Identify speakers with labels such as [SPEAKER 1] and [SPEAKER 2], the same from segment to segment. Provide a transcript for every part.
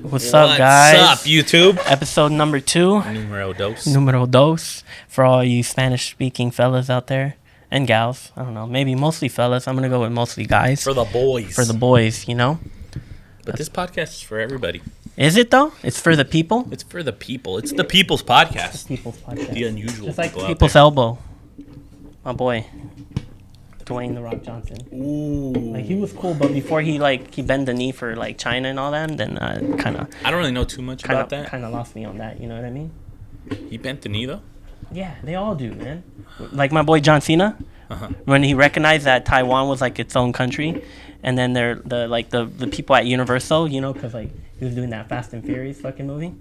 [SPEAKER 1] What's up, guys?
[SPEAKER 2] What's up, YouTube?
[SPEAKER 1] Episode number 2.
[SPEAKER 2] Numero dos.
[SPEAKER 1] For all you Spanish-speaking fellas out there. And gals. I don't know. Maybe mostly fellas. I'm going to go with mostly guys.
[SPEAKER 2] For the boys.
[SPEAKER 1] For the boys, you know?
[SPEAKER 2] But this podcast is for everybody.
[SPEAKER 1] Is it, though? It's for the people?
[SPEAKER 2] It's for the people. It's the people's podcast.
[SPEAKER 1] It's the people's podcast.
[SPEAKER 2] The unusual
[SPEAKER 1] Just like
[SPEAKER 2] people
[SPEAKER 1] People's
[SPEAKER 2] out
[SPEAKER 1] Elbow. My boy. Dwayne The Rock Johnson.
[SPEAKER 2] there. Ooh.
[SPEAKER 1] Like, he was cool, but before he bent the knee for, like, China and all that, then kind of...
[SPEAKER 2] I don't really know too much about that.
[SPEAKER 1] Kind of lost me on that, you know what I mean?
[SPEAKER 2] He bent the knee, though?
[SPEAKER 1] Yeah, they all do, man. Like my boy John Cena, when he recognized that Taiwan was like its own country, and then the people at Universal, you know, because like he was doing that Fast and Furious fucking movie,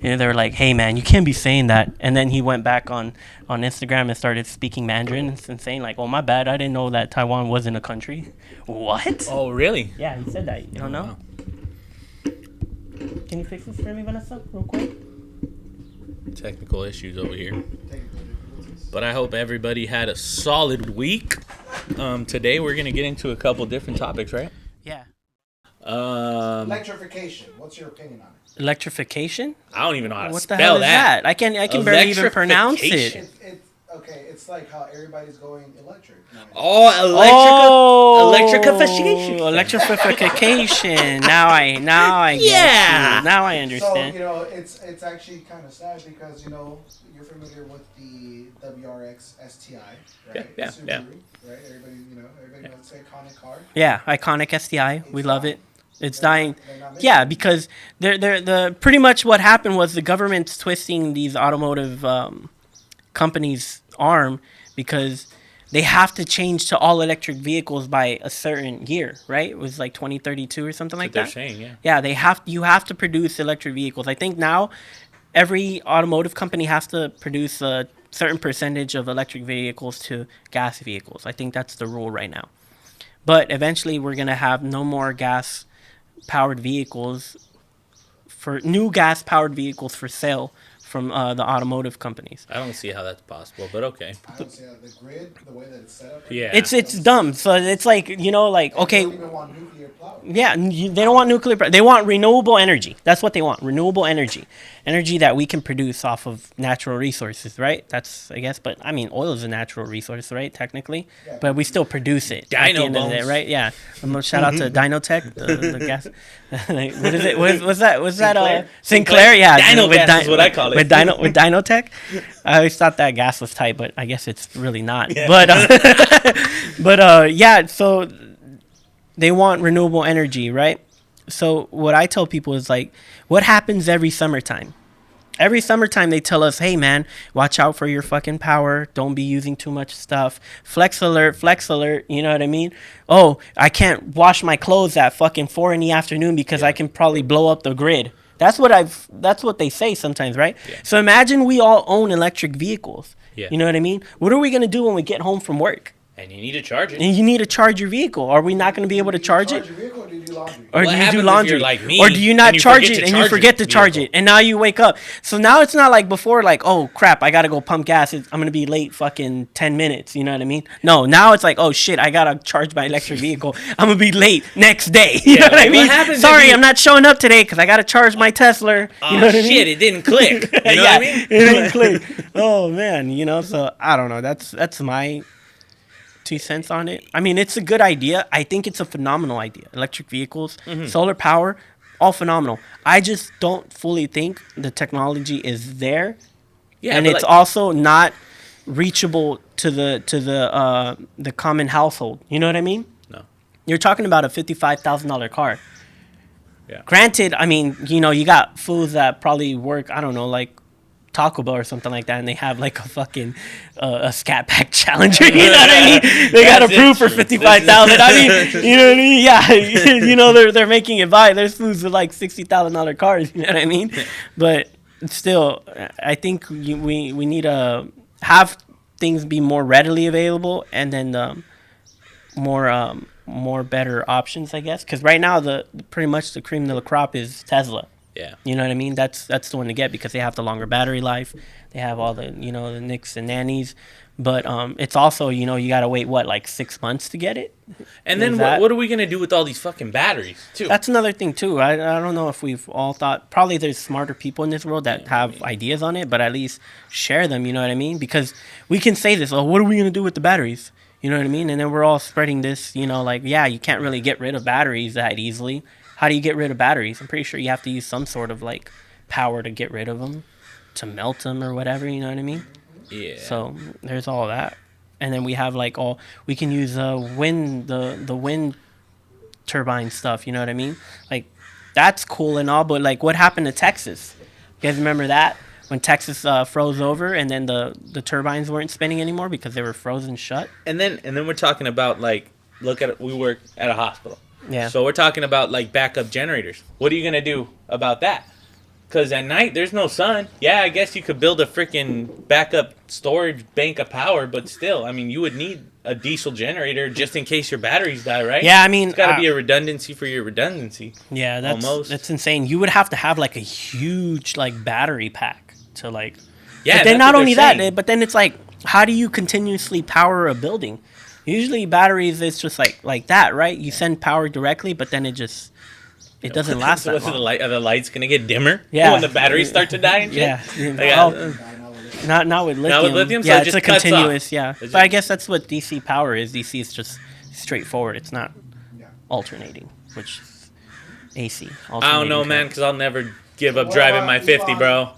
[SPEAKER 1] and they were like, "Hey man, you can't be saying that." And then he went back on Instagram and started speaking Mandarin and saying like, "Oh my bad, I didn't know that Taiwan wasn't a country." What?
[SPEAKER 2] Oh really?
[SPEAKER 1] Yeah, he said that. You don't know?
[SPEAKER 2] Wow.
[SPEAKER 1] Can you fix this for me, Vanessa, real quick?
[SPEAKER 2] Technical issues over here. But I hope everybody had a solid week. Today we're gonna get into a couple different topics, right?
[SPEAKER 1] Yeah.
[SPEAKER 3] Electrification. What's your opinion on it?
[SPEAKER 1] Electrification?
[SPEAKER 2] I don't even know how to
[SPEAKER 1] What
[SPEAKER 2] spell
[SPEAKER 1] the hell is
[SPEAKER 2] that.
[SPEAKER 1] that? I can barely even pronounce it.
[SPEAKER 3] It's like how everybody's going electric.
[SPEAKER 2] Oh, electrification.
[SPEAKER 1] Electrification. Now I get you. Now I understand.
[SPEAKER 3] So it's actually kind of sad because you're familiar with the WRX STI, right?
[SPEAKER 2] Yeah.
[SPEAKER 3] Subaru, right? Everybody knows the iconic car.
[SPEAKER 1] Yeah, iconic STI. We love it. It's dying. Yeah, because they're pretty much what happened was the government's twisting these automotive companies' arm because they have to change to all electric vehicles by a certain year, right? It was like 2032 or something like that.
[SPEAKER 2] They're saying, yeah.
[SPEAKER 1] Yeah, you have to produce electric vehicles. I think now every automotive company has to produce a certain percentage of electric vehicles to gas vehicles. I think that's the rule right now. But eventually we're going to have no more gas-powered vehicles for sale from the automotive companies.
[SPEAKER 2] I don't see how that's possible, but okay.
[SPEAKER 3] I don't see how the grid, the way that it's set up.
[SPEAKER 2] Yeah.
[SPEAKER 1] It's dumb. So it's like, okay.
[SPEAKER 3] They don't even want nuclear power.
[SPEAKER 1] Yeah, they don't want nuclear power. They want renewable energy. That's what they want. Renewable energy. Energy that we can produce off of natural resources, right? That's, I guess, but I mean, oil is a natural resource, right? Technically. Yeah. But we still produce it.
[SPEAKER 2] Dino bones.
[SPEAKER 1] Day, right? Yeah. Shout out to Dynotech, the gas. What is it? Was that Sinclair? Yeah.
[SPEAKER 2] Dino gas is what I call it.
[SPEAKER 1] With Dynotech. I always thought that gas was tight, but I guess it's really not.
[SPEAKER 2] Yeah.
[SPEAKER 1] But yeah, so they want renewable energy, right? So what I tell people is like, what happens every summertime? Every summertime they tell us, hey man, watch out for your fucking power. Don't be using too much stuff. Flex alert. You know what I mean? Oh, I can't wash my clothes at fucking 4 in the afternoon because I can probably blow up the grid. That's what they say sometimes, right? Yeah. So imagine we all own electric vehicles. Yeah. You know what I mean? What are we going to do when we get home from work?
[SPEAKER 2] And you need to charge it.
[SPEAKER 1] And you need to charge your vehicle. Are we not going to be able to charge it?
[SPEAKER 3] Your vehicle, or do you do laundry?
[SPEAKER 1] Or
[SPEAKER 2] what
[SPEAKER 1] do you do
[SPEAKER 2] laundry?
[SPEAKER 1] laundry?
[SPEAKER 2] Like me,
[SPEAKER 1] or do you not charge it and you forget to charge it? And now you wake up. So now it's not like before, like, oh, crap, I got to go pump gas. I'm going to be late fucking 10 minutes. You know what I mean? No, now it's like, oh, shit, I got to charge my electric vehicle. I'm going to be late next day. You know what I mean? Sorry, I'm not showing up today because I got to charge my Tesla.
[SPEAKER 2] Oh,
[SPEAKER 1] you know what I mean?
[SPEAKER 2] Shit, it didn't click. You know what I mean?
[SPEAKER 1] It didn't click. Oh, man, so I don't know. That's my 2 cents on it. I mean, it's a good idea. I think it's a phenomenal idea. Electric vehicles, solar power, all phenomenal. I just don't fully think the technology is there. Yeah, and it's also not reachable to the common household. You know what I mean?
[SPEAKER 2] No.
[SPEAKER 1] You're talking about a $55,000 car.
[SPEAKER 2] Yeah.
[SPEAKER 1] Granted, I mean, you got foods that probably work, I don't know, like Taco Bell or something like that, and they have like a fucking a Scat Pack Challenger. You know what I mean? They got approved for 55,000. I mean, you know what I mean? Yeah, they're making it by. There's foods with like $60,000 cars. You know what I mean? But still, I think we need to have things be more readily available, and then more better options, I guess. Because right now, pretty much the cream of the crop is Tesla.
[SPEAKER 2] Yeah.
[SPEAKER 1] You know what I mean? That's the one to get because they have the longer battery life. They have all the, the nicks and nannies. But it's also, you got to wait, what, like 6 months to get it?
[SPEAKER 2] And then what are we going to do with all these fucking batteries, too?
[SPEAKER 1] That's another thing, too. I don't know if we've all thought, probably there's smarter people in this world that have ideas on it, but at least share them, you know what I mean? Because we can say this, oh, what are we going to do with the batteries? You know what I mean? And then we're all spreading this, like, yeah, you can't really get rid of batteries that easily. How do you get rid of batteries? I'm pretty sure you have to use some sort of, like, power to get rid of them, to melt them or whatever, you know what I mean?
[SPEAKER 2] Yeah.
[SPEAKER 1] So there's all that. And then we have, like, we can use wind, the wind turbine stuff, you know what I mean? Like, that's cool and all, but, like, what happened to Texas? You guys remember that? When Texas froze over and then the turbines weren't spinning anymore because they were frozen shut?
[SPEAKER 2] And then we're talking about, like, we work at a hospital.
[SPEAKER 1] Yeah.
[SPEAKER 2] So we're talking about, like, backup generators. What are you going to do about that? Because at night, there's no sun. Yeah, I guess you could build a freaking backup storage bank of power, but still, I mean, you would need a diesel generator just in case your batteries die, right?
[SPEAKER 1] Yeah, I mean...
[SPEAKER 2] It's got to be a redundancy for your redundancy.
[SPEAKER 1] Yeah, that's insane. You would have to have, like, a huge, like, battery pack to, like...
[SPEAKER 2] Yeah,
[SPEAKER 1] but then not only that, but then it's like, how do you continuously power a building? Usually batteries, it's just like that, right? You send power directly, but then it doesn't last that long.
[SPEAKER 2] Are the lights going to get dimmer when the batteries start to die and shit?
[SPEAKER 1] Yeah. Not with lithium.
[SPEAKER 2] Not with lithium, so
[SPEAKER 1] yeah,
[SPEAKER 2] it
[SPEAKER 1] it's
[SPEAKER 2] just
[SPEAKER 1] a
[SPEAKER 2] cuts
[SPEAKER 1] continuous,
[SPEAKER 2] off.
[SPEAKER 1] yeah. But I guess that's what DC power is. DC is just straightforward. It's not alternating, which is AC.
[SPEAKER 2] I don't know, man, because I'll never give up driving my 50, bro.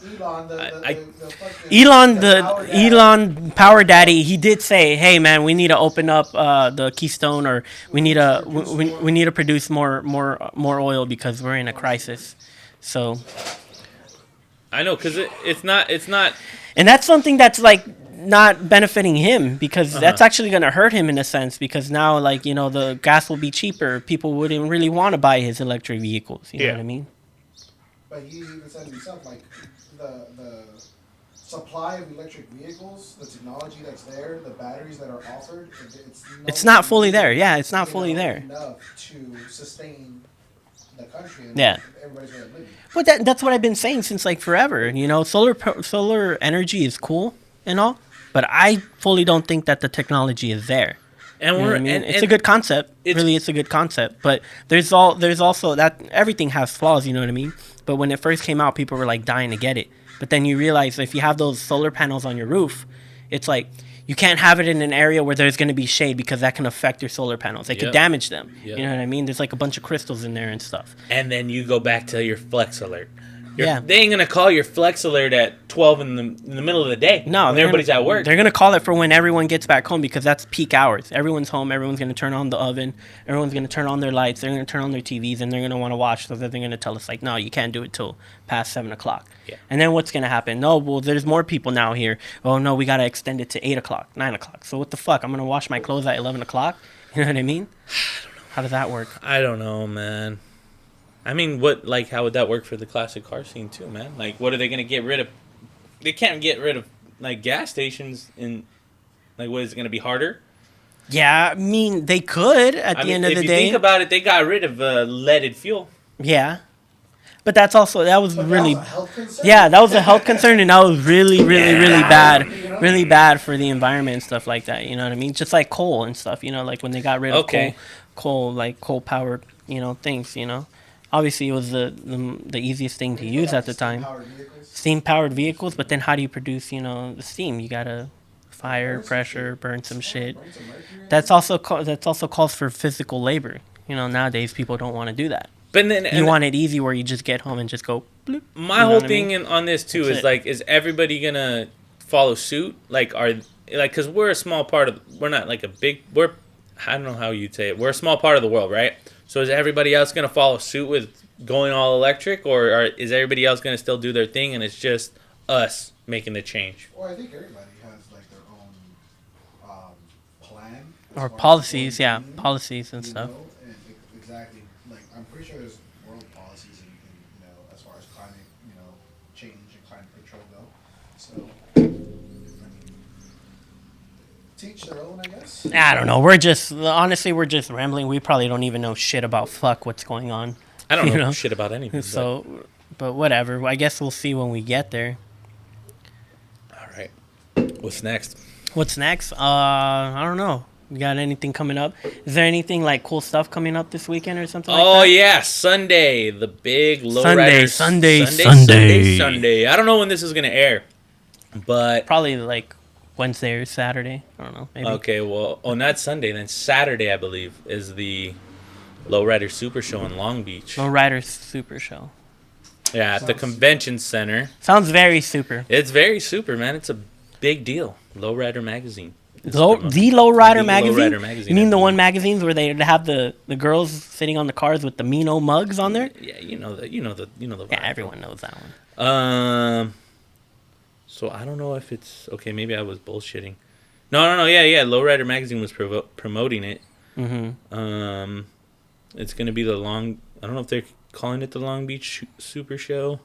[SPEAKER 1] Elon Power Daddy, he did say, "Hey, man, we need to open up the Keystone, or we need to produce more oil because we're in a crisis." So
[SPEAKER 2] I know, because it's not,
[SPEAKER 1] and that's something that's like not benefiting him, because that's actually going to hurt him in a sense, because now, like, the gas will be cheaper. People wouldn't really want to buy his electric vehicles. You know what I mean?
[SPEAKER 3] But he even said himself, like, the supply of electric vehicles, the technology that's there, the batteries that are offered,
[SPEAKER 1] it's not fully there. Yeah, it's not fully there.
[SPEAKER 3] Enough to sustain the country. And everybody's going to live.
[SPEAKER 1] But that's what I've been saying since, like, forever. Solar energy is cool and all, but I fully don't think that the technology is there. And it's a good concept. It's a good concept. But there's also that everything has flaws. You know what I mean? But when it first came out, people were like dying to get it. But then you realize if you have those solar panels on your roof, it's like you can't have it in an area where there's going to be shade, because that can affect your solar panels. It could damage them. Yep. You know what I mean? There's like a bunch of crystals in there and stuff.
[SPEAKER 2] And then you go back to your Flex Alert. They ain't going to call your Flex Alert at 12 in the middle of the day.
[SPEAKER 1] No,
[SPEAKER 2] when everybody's at work.
[SPEAKER 1] They're going to call it for when everyone gets back home, because that's peak hours. Everyone's home. Everyone's going to turn on the oven. Everyone's going to turn on their lights. They're going to turn on their TVs, and they're going to want to watch. So they're going to tell us, like, no, you can't do it till past 7 o'clock. Yeah. And then what's going to happen? No, well, there's more people now here. Oh, no, we got to extend it to 8 o'clock, 9 o'clock. So what the fuck? I'm going to wash my clothes at 11 o'clock? You know what I mean?
[SPEAKER 2] I don't know.
[SPEAKER 1] How does that work?
[SPEAKER 2] I don't know, man. I mean, how would that work for the classic car scene too, man? Like, what are they gonna get rid of? They can't get rid of, like, gas stations in, like, what is it gonna be harder?
[SPEAKER 1] Yeah, I mean, they could at the end of the day. If you think
[SPEAKER 2] about it, they got rid of leaded fuel.
[SPEAKER 1] Yeah, but that was really, that was a health concern, and that was really really bad for the environment and stuff like that. You know what I mean? Just like coal and stuff. Like when they got rid of coal powered, things. Obviously, it was the easiest thing to use at the time. Steam-powered vehicles, but then how do you produce, the steam? You gotta fire, pressure, burn some shit. That's also calls for physical labor. Nowadays people don't want to do that. But then you want it easy, where you just get home and just go. Bloop,
[SPEAKER 2] my whole thing on this too is like, is everybody gonna follow suit? Because we're a small part of. We're not like a big. I don't know how you'd say it. We're a small part of the world, right? So is everybody else going to follow suit with going all electric, or is everybody else going to still do their thing, and it's just us making the change?
[SPEAKER 3] Well, I think everybody has, like, their own plan.
[SPEAKER 1] Or policies, policies and stuff.
[SPEAKER 3] And exactly. Like, I'm pretty sure there's world policies in as far as climate, change and climate control go. So, I mean, teach their own, I guess.
[SPEAKER 1] I don't know. We're just rambling. We probably don't even know shit about what's going on.
[SPEAKER 2] I don't know shit about anything.
[SPEAKER 1] So, but whatever. I guess we'll see when we get there.
[SPEAKER 2] All right. What's next?
[SPEAKER 1] What's next? I don't know. You got anything coming up? Is there anything like cool stuff coming up this weekend or something like that?
[SPEAKER 2] Oh yeah, Sunday, the big Lowrider
[SPEAKER 1] Sunday.
[SPEAKER 2] I don't know when this is gonna air, but
[SPEAKER 1] Probably like Wednesday or Saturday. I don't know. Maybe.
[SPEAKER 2] okay, well, not Sunday, then Saturday I believe is the Lowrider Super Show in Long Beach.
[SPEAKER 1] Lowrider Super Show.
[SPEAKER 2] Yeah, at the convention center.
[SPEAKER 1] Sounds very super.
[SPEAKER 2] It's very super, man. It's a big deal. Lowrider Magazine.
[SPEAKER 1] The Lowrider Magazine?
[SPEAKER 2] Lowrider Magazine.
[SPEAKER 1] You mean the one magazines where they have the girls sitting on the cars with the Mino mugs on there?
[SPEAKER 2] Yeah, you know the
[SPEAKER 1] Yeah, everyone knows that one.
[SPEAKER 2] So I don't know if it's okay. Maybe I was bullshitting. No. Yeah. Lowrider Magazine was promoting it.
[SPEAKER 1] Mm-hmm.
[SPEAKER 2] It's gonna be the long. I don't know if they're calling it the Long Beach Super Show.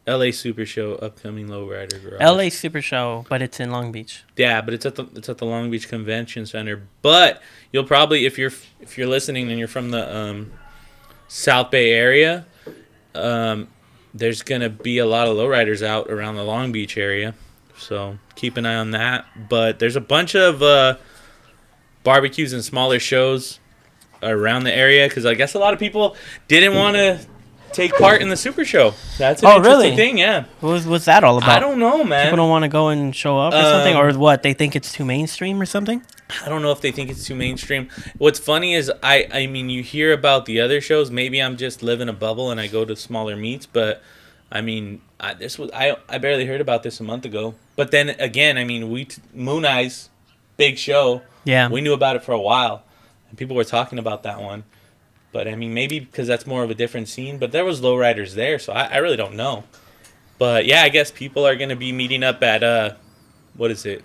[SPEAKER 2] LA Super Show, upcoming Lowrider Garage.
[SPEAKER 1] LA Super Show, but it's in Long Beach.
[SPEAKER 2] Yeah, but it's at the Long Beach Convention Center. But you'll probably, if you're listening and you're from the South Bay area, there's gonna be a lot of lowriders out around the Long Beach area, so keep an eye on that. But there's a bunch of barbecues and smaller shows around the area because I guess a lot of people didn't want to take part in the Super Show. That's an interesting thing, yeah.
[SPEAKER 1] What's that all about?
[SPEAKER 2] I don't know, man.
[SPEAKER 1] People don't want to go and show up or something, or what? They think it's too mainstream or something.
[SPEAKER 2] I don't know if they think it's too mainstream. What's funny is I mean you hear about the other shows. Maybe I'm just living a bubble and I go to smaller meets, but I mean I barely heard about this a month ago. But then again, I mean Moon Eye's big show.
[SPEAKER 1] Yeah,
[SPEAKER 2] we knew about it for a while, and people were talking about that one. But, I mean, maybe because that's more of a different scene. But there was lowriders there, so I really don't know. But, yeah, I guess people are going to be meeting up at, what is it?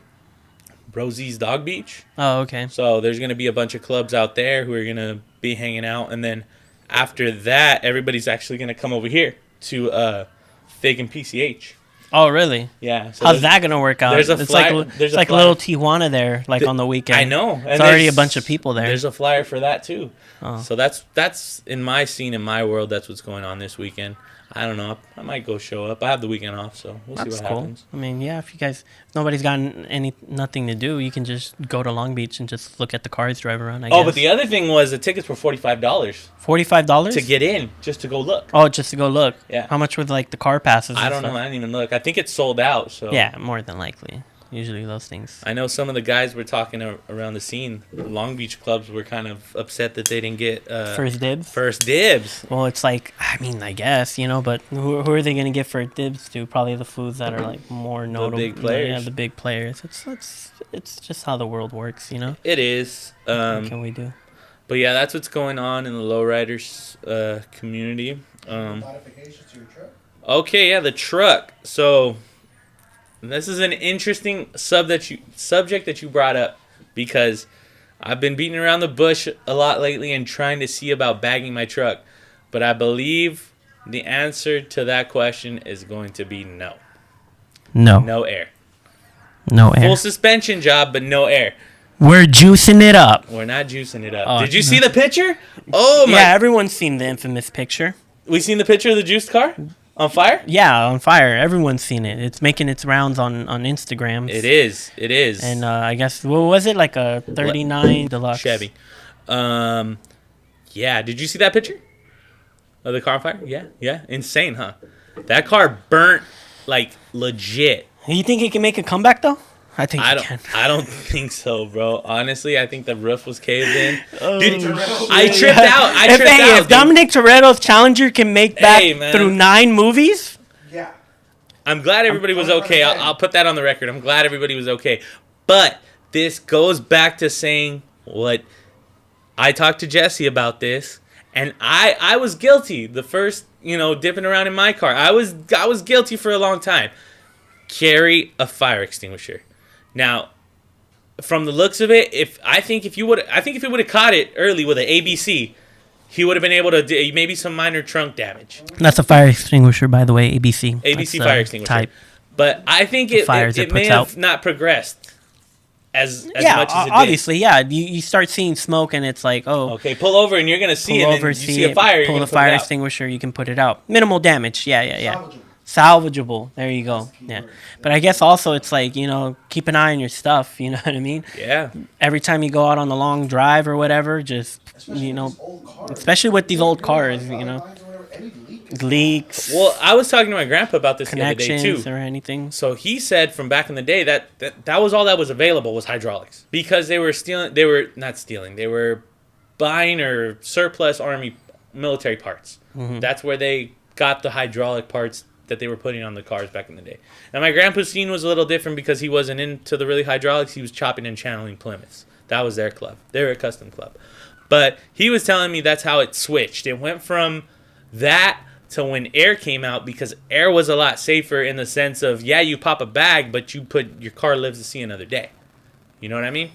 [SPEAKER 2] Rosie's Dog Beach.
[SPEAKER 1] Oh, okay.
[SPEAKER 2] So there's going to be a bunch of clubs out there who are going to be hanging out. And then after that, everybody's actually going to come over here to Fig and PCH.
[SPEAKER 1] Oh, really?
[SPEAKER 2] Yeah. So
[SPEAKER 1] how's that going to work out?
[SPEAKER 2] It's like
[SPEAKER 1] a little Tijuana there, like on the weekend.
[SPEAKER 2] I know.
[SPEAKER 1] It's already a bunch of people there.
[SPEAKER 2] There's a flyer for that, too.
[SPEAKER 1] Oh.
[SPEAKER 2] So that's in my scene, in my world, that's what's going on this weekend. I don't know. I might go show up. I have the weekend off, so we'll see what happens.
[SPEAKER 1] I mean, yeah, if nobody's got nothing to do, you can just go to Long Beach and just look at the cars drive around, I guess.
[SPEAKER 2] But the other thing was the tickets were $45.
[SPEAKER 1] $45?
[SPEAKER 2] To get in, just to go look.
[SPEAKER 1] Oh, just to go look.
[SPEAKER 2] Yeah.
[SPEAKER 1] How much was like the car passes?
[SPEAKER 2] I don't know. I didn't even look. I think it's sold out. So
[SPEAKER 1] yeah, more than likely. Usually those things.
[SPEAKER 2] I know some of the guys were talking around the scene. The Long Beach clubs were kind of upset that they didn't get
[SPEAKER 1] first dibs.
[SPEAKER 2] First dibs.
[SPEAKER 1] Well, it's like, I mean, I guess, but who are they going to get first dibs to? Probably the foods that are like more notable.
[SPEAKER 2] The big players.
[SPEAKER 1] Yeah, the big players. It's just how the world works,
[SPEAKER 2] It is.
[SPEAKER 1] What can we do?
[SPEAKER 2] But yeah, that's what's going on in the lowriders community.
[SPEAKER 3] Modifications to your truck?
[SPEAKER 2] Okay, yeah, the truck. So this is an interesting subject that you brought up because I've been beating around the bush a lot lately and trying to see about bagging my truck. But I believe the answer to that question is going to be no.
[SPEAKER 1] No.
[SPEAKER 2] No air.
[SPEAKER 1] No air.
[SPEAKER 2] Full suspension job, but no air.
[SPEAKER 1] We're juicing it up.
[SPEAKER 2] We're not juicing it up. Did you see the picture? Oh, my.
[SPEAKER 1] Yeah, everyone's seen the infamous picture.
[SPEAKER 2] We seen the picture of the juiced car? On fire?
[SPEAKER 1] Yeah, on fire. Everyone's seen it. It's making its rounds on Instagram.
[SPEAKER 2] It is. And
[SPEAKER 1] I guess, what was it? Like a 39 Deluxe?
[SPEAKER 2] Chevy. Yeah. Did you see that picture? Of the car on fire? Yeah. Insane, huh? That car burnt, like, legit.
[SPEAKER 1] You think it can make a comeback, though? I think it can.
[SPEAKER 2] I don't think so, bro. Honestly, I think the roof was caved in. Dude,
[SPEAKER 3] Toretto.
[SPEAKER 2] I tripped out.
[SPEAKER 1] If Dominic Toretto's Challenger can make back through 9 movies...
[SPEAKER 3] Yeah.
[SPEAKER 2] I'm glad everybody was okay. I'll put that on the record. I'm glad everybody was okay. But this goes back to saying what I talked to Jesse about this, and I was guilty. The first, dipping around in my car. I was guilty for a long time. Carry a fire extinguisher. Now, from the looks of it, if he would have caught it early with an ABC, he would have been able to do maybe some minor trunk damage.
[SPEAKER 1] That's a fire extinguisher, by the way, ABC.
[SPEAKER 2] ABC fire extinguisher. Type. But I think it may have not progressed as much as it did.
[SPEAKER 1] Obviously, yeah. You start seeing smoke and it's like,
[SPEAKER 2] okay, pull over and you're going to see it. And then you see a fire.
[SPEAKER 1] Pull the fire extinguisher, you can put it out. Minimal damage. Yeah. Salvageable. There you go. Yeah. But I guess also it's like, you know, keep an eye on your stuff. You know what I mean?
[SPEAKER 2] Yeah.
[SPEAKER 1] Every time you go out on a long drive or whatever, just, you know, especially with these old cars, you know, leaks,
[SPEAKER 2] Well, I was talking to my grandpa about this the other day
[SPEAKER 1] connections
[SPEAKER 2] too.
[SPEAKER 1] or anything.
[SPEAKER 2] So he said from back in the day that was all that was available was hydraulics, because they were stealing. They were not stealing. They were buying or surplus army military parts.
[SPEAKER 1] Mm-hmm.
[SPEAKER 2] That's where they got the hydraulic parts that they were putting on the cars back in the day. Now my grandpa's scene was a little different because he wasn't into the really hydraulics. He was chopping and channeling Plymouths. That was their club. They were a custom club. But he was telling me that's how it switched. It went from that to when air came out, because air was a lot safer in the sense of, yeah, you pop a bag, but your car lives to see another day. You know what I mean?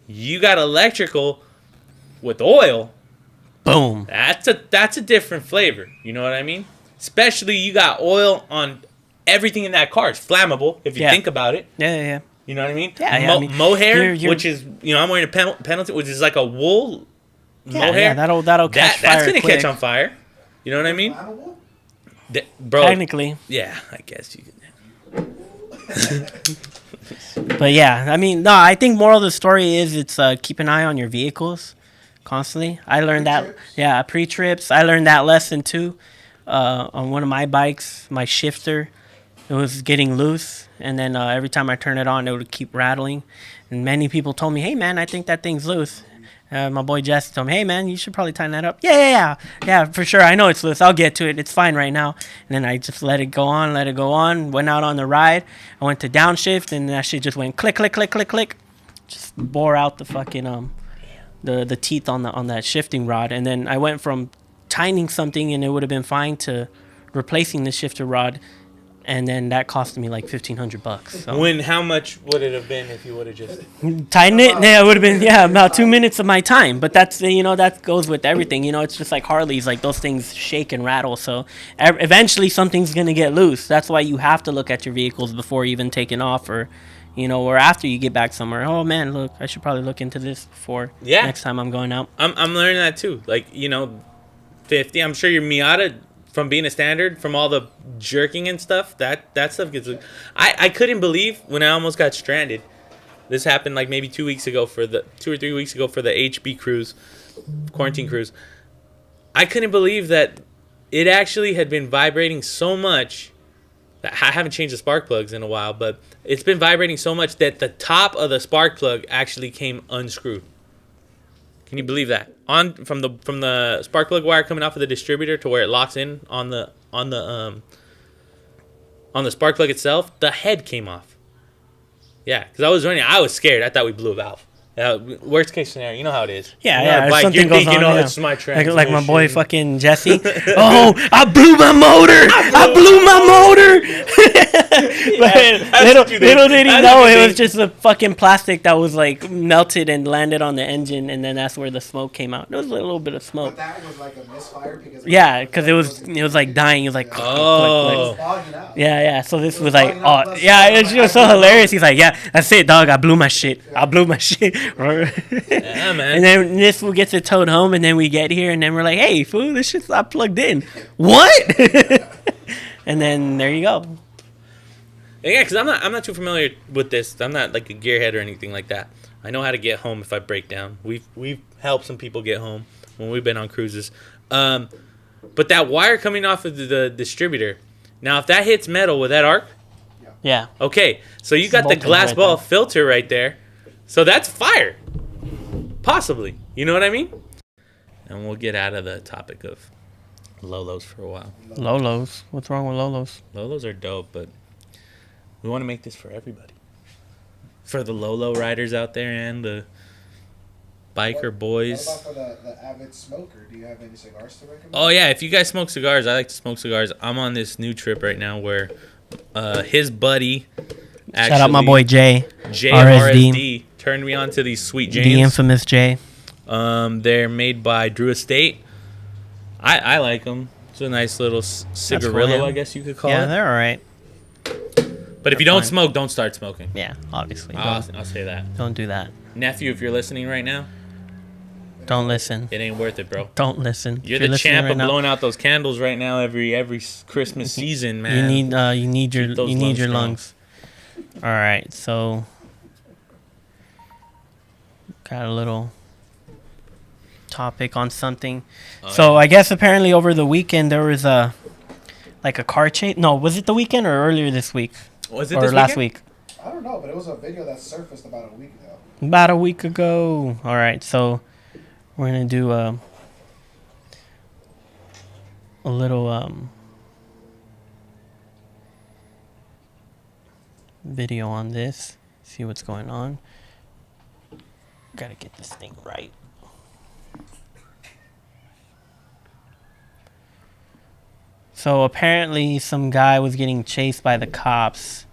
[SPEAKER 2] You got electrical with oil.
[SPEAKER 1] Boom.
[SPEAKER 2] That's a different flavor. You know what I mean? Especially you got oil on everything in that car. It's flammable if you think about it.
[SPEAKER 1] Yeah.
[SPEAKER 2] You know what I mean?
[SPEAKER 1] Yeah. I mean,
[SPEAKER 2] mohair, which is, you know, I'm wearing a penalty, which is like a wool mohair.
[SPEAKER 1] Yeah, that'll catch fire.
[SPEAKER 2] That's gonna
[SPEAKER 1] quick.
[SPEAKER 2] catch on fire. You know what I mean? Bro.
[SPEAKER 1] Technically.
[SPEAKER 2] Yeah, I guess you could.
[SPEAKER 1] But yeah, I mean, no, I think moral of the story is it's keep an eye on your vehicles constantly. I learned that. Yeah, pre-trips. I learned that lesson too. On one of my bikes, my shifter, it was getting loose, and then every time I turn it on, it would keep rattling. And many people told me, "Hey man, I think that thing's loose." My boy Jussie told me, "Hey man, you should probably tighten that up." Yeah, for sure. I know it's loose. I'll get to it. It's fine right now. And then I just let it go on. Went out on the ride. I went to downshift, and that shit just went click, click, click, click, click. Just bore out the fucking the teeth on that shifting rod. And then I went from tightening something and it would have been fine to replacing the shifter rod, and then that cost me like $1,500. So.
[SPEAKER 2] How much would it have been if you would have just
[SPEAKER 1] tightened it? Yeah, it would have been about 2 minutes of my time. But that's that goes with everything. It's just like Harleys, like those things shake and rattle. So eventually something's gonna get loose. That's why you have to look at your vehicles before even taking off, or after you get back somewhere. Oh man, look, I should probably look into this before next time I'm going out.
[SPEAKER 2] I'm learning that too. Like 50. I'm sure your Miata, from being a standard, from all the jerking and stuff, that stuff gets. I couldn't believe when I almost got stranded. This happened like maybe 2 weeks ago 2 or 3 weeks ago for the HB cruise, quarantine cruise. I couldn't believe that it actually had been vibrating so much. I haven't changed the spark plugs in a while, but it's been vibrating so much that the top of the spark plug actually came unscrewed. Can you believe that? From the spark plug wire coming off of the distributor to where it locks in on the spark plug itself, the head came off. Yeah, because I was scared. I thought we blew a valve. Worst case scenario, you know how it is.
[SPEAKER 1] Yeah.
[SPEAKER 2] Bike,
[SPEAKER 1] something goes on.
[SPEAKER 2] It's my transmission.
[SPEAKER 1] Like my boy fucking Jesse. Oh, I blew my motor. But little did he know it was just a fucking plastic that was like melted and landed on the engine, and then that's where the smoke came out. It was a little bit of smoke.
[SPEAKER 3] But that was like a misfire because
[SPEAKER 1] because it was like dying. It was like Yeah. So this was like it was so hilarious. He's like, yeah, that's it, dog. I blew my shit.
[SPEAKER 2] Yeah, man.
[SPEAKER 1] And then this fool gets it towed home, and then we get here, and then we're like, hey, fool, this shit's not plugged in. What? And then there you go.
[SPEAKER 2] Yeah, because I'm not too familiar with this. I'm not like a gearhead or anything like that. I know how to get home if I break down. We've helped some people get home when we've been on cruises. But that wire coming off of the distributor, now if that hits metal, will that arc?
[SPEAKER 1] Yeah.
[SPEAKER 2] Okay, so you got the glass ball filter right there. So that's fire. Possibly. You know what I mean? And we'll get out of the topic of Lolos for a while.
[SPEAKER 1] Lolos? What's wrong with Lolos?
[SPEAKER 2] Lolos are dope, but we want to make this for everybody. For the Lolo riders out there and the biker boys.
[SPEAKER 3] What about for the avid smoker? Do you have any cigars to recommend?
[SPEAKER 2] Oh, yeah. If you guys smoke cigars, I like to smoke cigars. I'm on this new trip right now where his buddy...
[SPEAKER 1] Shout out my boy Jay.
[SPEAKER 2] RSD turned me on to these Sweet Janes.
[SPEAKER 1] The infamous Jay.
[SPEAKER 2] They're made by Drew Estate. I like them. It's a nice little cigarillo, I guess you could call it.
[SPEAKER 1] Yeah, they're all right.
[SPEAKER 2] But if you don't smoke, don't start smoking.
[SPEAKER 1] Yeah, obviously.
[SPEAKER 2] I'll say that.
[SPEAKER 1] Don't do that.
[SPEAKER 2] Nephew, if you're listening right now,
[SPEAKER 1] Don't listen.
[SPEAKER 2] It ain't worth it, bro.
[SPEAKER 1] Don't listen.
[SPEAKER 2] You're the champ of blowing out those candles right now every Christmas season, man.
[SPEAKER 1] You need your lungs. All right, so got a little topic on something. So I guess apparently over the weekend there was a car chase. No, was it the weekend or earlier this week?
[SPEAKER 2] Was it
[SPEAKER 1] or
[SPEAKER 2] this
[SPEAKER 1] last
[SPEAKER 2] weekend?
[SPEAKER 1] week?
[SPEAKER 3] I don't know, but it was a video that surfaced about a week ago.
[SPEAKER 1] About a week ago. All right, so we're gonna do a little video on this. See what's going on. Gotta get this thing right. So apparently some guy was getting chased by the cops.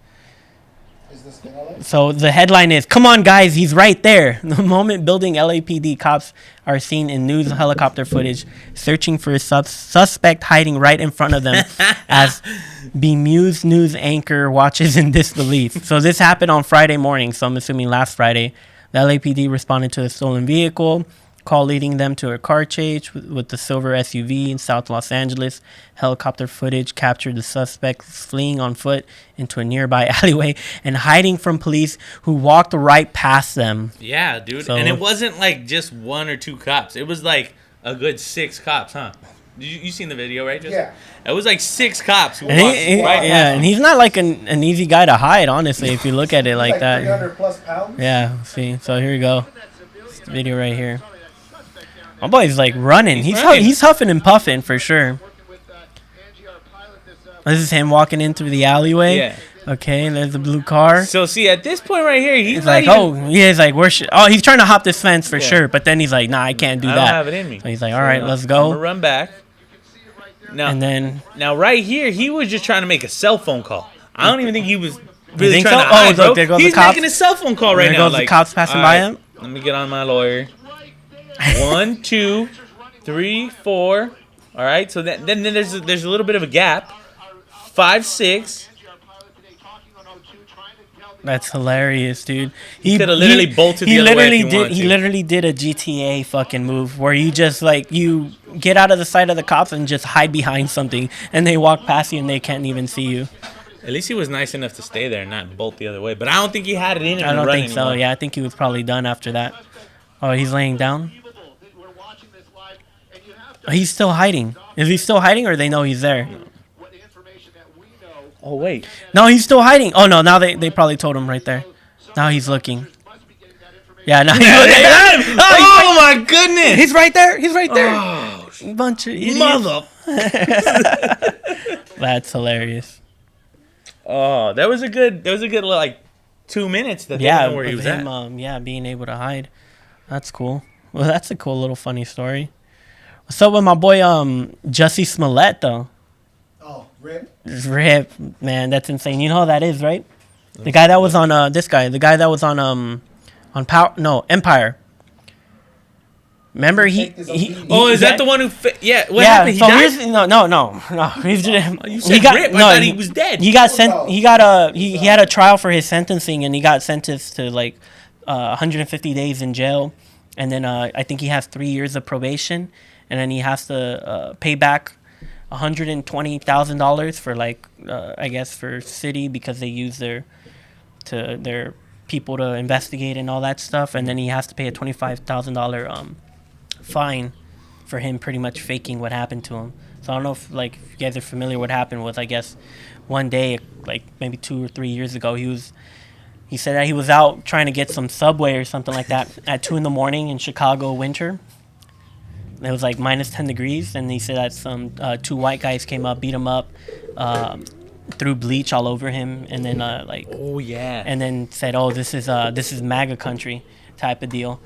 [SPEAKER 3] Is this in LA?
[SPEAKER 1] So the headline is, "Come on guys, he's right there." The moment building LAPD cops are seen in news helicopter footage searching for a suspect hiding right in front of them as bemused news anchor watches in disbelief. So this happened on Friday morning, so I'm assuming last Friday. The LAPD responded to a stolen vehicle call leading them to a car chase with the silver SUV in South Los Angeles. Helicopter footage captured the suspect fleeing on foot into a nearby alleyway and hiding from police who walked right past them.
[SPEAKER 2] Yeah, dude.
[SPEAKER 1] So,
[SPEAKER 2] and it wasn't like just one or two cops. It was like a good 6 cops, huh? You seen the video, right?
[SPEAKER 3] Yeah.
[SPEAKER 2] It was like 6 cops who
[SPEAKER 1] and
[SPEAKER 2] walked right past him.
[SPEAKER 1] and he's not like an easy guy to hide, honestly, if you look at it like that.
[SPEAKER 3] 300 plus pounds?
[SPEAKER 1] Yeah, see. So here we go. This video right here. My boy's like running. He's huffing and puffing for sure. This is him walking in through the alleyway.
[SPEAKER 2] Yeah.
[SPEAKER 1] Okay, and there's the blue car.
[SPEAKER 2] So see, at this point right here, he's
[SPEAKER 1] like, he's like, he's trying to hop this fence for sure, but then he's like, nah, I can't do that.
[SPEAKER 2] I don't have it in me.
[SPEAKER 1] So he's like, all right, let's go.
[SPEAKER 2] I'm gonna run back. Now right here, he was just trying to make a cell phone call. I don't even think he was really trying to hide, bro.
[SPEAKER 1] Look, there goes
[SPEAKER 2] He's
[SPEAKER 1] the cops.
[SPEAKER 2] making a cell phone call right
[SPEAKER 1] there
[SPEAKER 2] now.
[SPEAKER 1] There goes the cops passing by him.
[SPEAKER 2] Let me get on my lawyer. 1, 2, 3, 4. All right. So then there's a little bit of a gap. 5, 6.
[SPEAKER 1] That's hilarious, dude.
[SPEAKER 2] He could have literally bolted the other way if he wanted to.
[SPEAKER 1] He literally did a GTA fucking move where you just you get out of the sight of the cops and just hide behind something, and they walk past you and they can't even see you.
[SPEAKER 2] At least he was nice enough to stay there and not bolt the other way. But I don't think he had it in him.
[SPEAKER 1] I don't think
[SPEAKER 2] anymore.
[SPEAKER 1] so. Yeah, I think he was probably done after that. Oh, he's laying down. He's still hiding. Is he still hiding, or they know he's there?
[SPEAKER 2] Oh wait.
[SPEAKER 1] No, he's still hiding. Oh no, now they probably told him right there. Now he's looking. Yeah, now he's looking.
[SPEAKER 2] Oh my goodness.
[SPEAKER 1] He's right there. He's right there.
[SPEAKER 2] Oh,
[SPEAKER 1] bunch of idiots.
[SPEAKER 2] mother.
[SPEAKER 1] That's hilarious.
[SPEAKER 2] Oh, that was a good like 2 minutes that they didn't know where he was
[SPEAKER 1] him,
[SPEAKER 2] at.
[SPEAKER 1] Being able to hide. That's cool. Well, that's a cool little funny story. What's up with my boy Jussie Smollett though?
[SPEAKER 3] Oh, Rip.
[SPEAKER 1] Rip, man, that's insane. You know who that is, right? The guy that was on the guy that was on Empire. Remember he
[SPEAKER 2] is that the one who what happened? He
[SPEAKER 1] so
[SPEAKER 2] died?
[SPEAKER 1] No. He's
[SPEAKER 2] You said Rip. I thought he was dead.
[SPEAKER 1] He got sent. He had a trial for his sentencing, and he got sentenced to 150 days in jail, and then I think he has 3 years of probation, and then he has to pay back $120,000 for I guess for city because they use their people to investigate and all that stuff, and then he has to pay a $25,000 fine for him pretty much faking what happened to him. So I don't know if you guys are familiar. What happened was, I guess one day maybe 2 or 3 years ago, he said that he was out trying to get some Subway or something like that at 2 a.m. in Chicago winter. It was minus 10 degrees, and he said that some 2 white guys came up, beat him up, threw bleach all over him, and then
[SPEAKER 2] oh yeah,
[SPEAKER 1] and then said, "Oh, this is MAGA country," type of deal.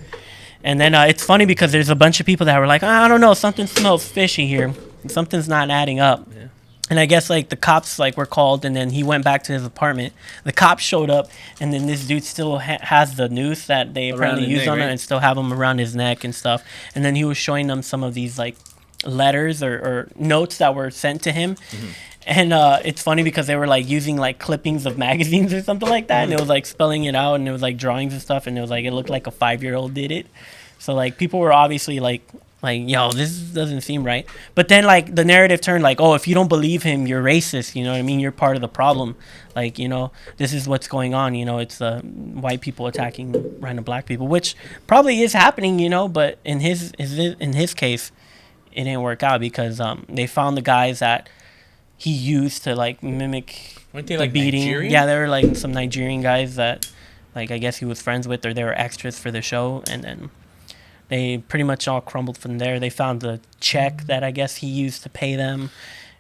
[SPEAKER 1] And then it's funny because there's a bunch of people that were like, I don't know, something smells fishy here, something's not adding up. Yeah. And I guess the cops were called, and then he went back to his apartment. The cops showed up, and then this dude still has the noose that they apparently used on him, and still have him around his neck and stuff. And then he was showing them some of these letters or notes that were sent to him. Mm-hmm. And it's funny because they were using clippings of magazines or something like that, and it was spelling it out, and it was drawings and stuff, and it was it looked like a 5-year-old did it. So like people were obviously like yo, this doesn't seem right. But then like the narrative turned like, oh, if you don't believe him, you're racist. You know what I mean? You're part of the problem. Like, you know, this is what's going on. You know, it's white people attacking random black people, which probably is happening. You know, but in his case, it didn't work out because they found the guys that he used to like mimic
[SPEAKER 2] Weren't they
[SPEAKER 1] the
[SPEAKER 2] like
[SPEAKER 1] beating.
[SPEAKER 2] Nigerian?
[SPEAKER 1] Yeah, they were like some Nigerian guys that like I guess he was friends with, or they were extras for the show, and then they pretty much all crumbled from there. They found the check that I guess he used to pay them,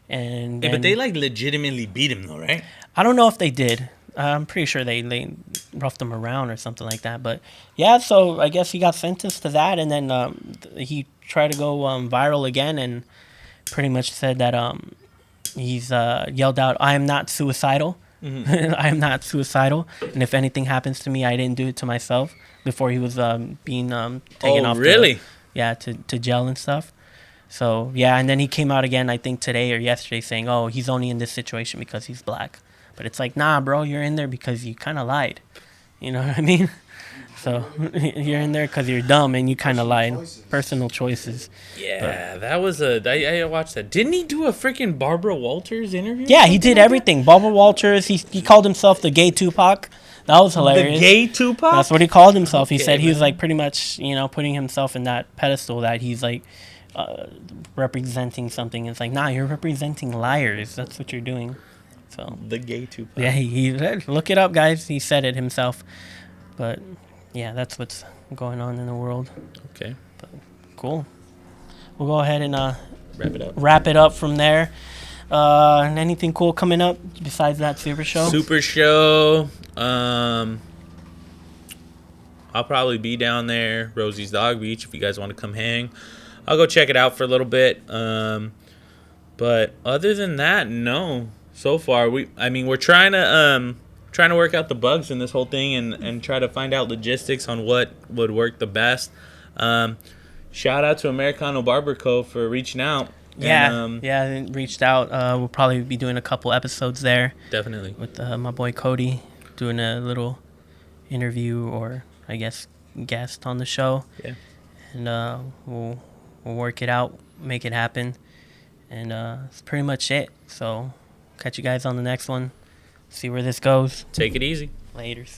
[SPEAKER 1] and
[SPEAKER 2] Yeah, but they like legitimately beat him though, right?
[SPEAKER 1] I don't know if they did. I'm pretty sure they roughed him around or something like that. But yeah, so I guess he got sentenced to that, and then he tried to go viral again, and pretty much said that he's yelled out, "I am not suicidal." I am not suicidal, and if anything happens to me, I didn't do it to myself. Before he was being taken off,
[SPEAKER 2] really?
[SPEAKER 1] To jail and stuff. So yeah, and then he came out again, I think today or yesterday, saying, "Oh, he's only in this situation because he's black." But it's like, nah, bro, you're in there because you kind of lied. You know what I mean? So you're in there because you're dumb and you kind of lied. Personal choices.
[SPEAKER 2] Yeah, that was I watched that. Didn't he do a freaking Barbara Walters interview?
[SPEAKER 1] Yeah, he did everything. Barbara Walters, he called himself the gay Tupac. That was hilarious.
[SPEAKER 2] The gay Tupac?
[SPEAKER 1] That's what he called himself. He
[SPEAKER 2] Okay,
[SPEAKER 1] said he was
[SPEAKER 2] man.
[SPEAKER 1] like pretty much, you know, putting himself in that pedestal that he's like representing something. It's like, nah, you're representing liars. That's what you're doing. So
[SPEAKER 2] The gay Tupac.
[SPEAKER 1] yeah, he look it up, guys. He said it himself. But yeah, that's what's going on in the world.
[SPEAKER 2] Okay.
[SPEAKER 1] Cool. We'll go ahead and
[SPEAKER 2] Wrap it up.
[SPEAKER 1] wrap it up from there. And anything cool coming up besides that Super Show?
[SPEAKER 2] Super Show. I'll probably be down there, Rosie's Dog Beach, if you guys want to come hang. I'll go check it out for a little bit. But other than that, no. So far, we're trying to work out the bugs in this whole thing and try to find out logistics on what would work the best. Shout out to Americano Barber Co. for reaching out.
[SPEAKER 1] Yeah,
[SPEAKER 2] And,
[SPEAKER 1] they reached out. We'll probably be doing a couple episodes there
[SPEAKER 2] definitely.
[SPEAKER 1] with my boy Cody, doing a little interview or I guess guest on the show.
[SPEAKER 2] Yeah.
[SPEAKER 1] And we'll work it out, make it happen, and that's pretty much it. So catch you guys on the next one. See where this goes.
[SPEAKER 2] Take it easy.
[SPEAKER 1] Laters.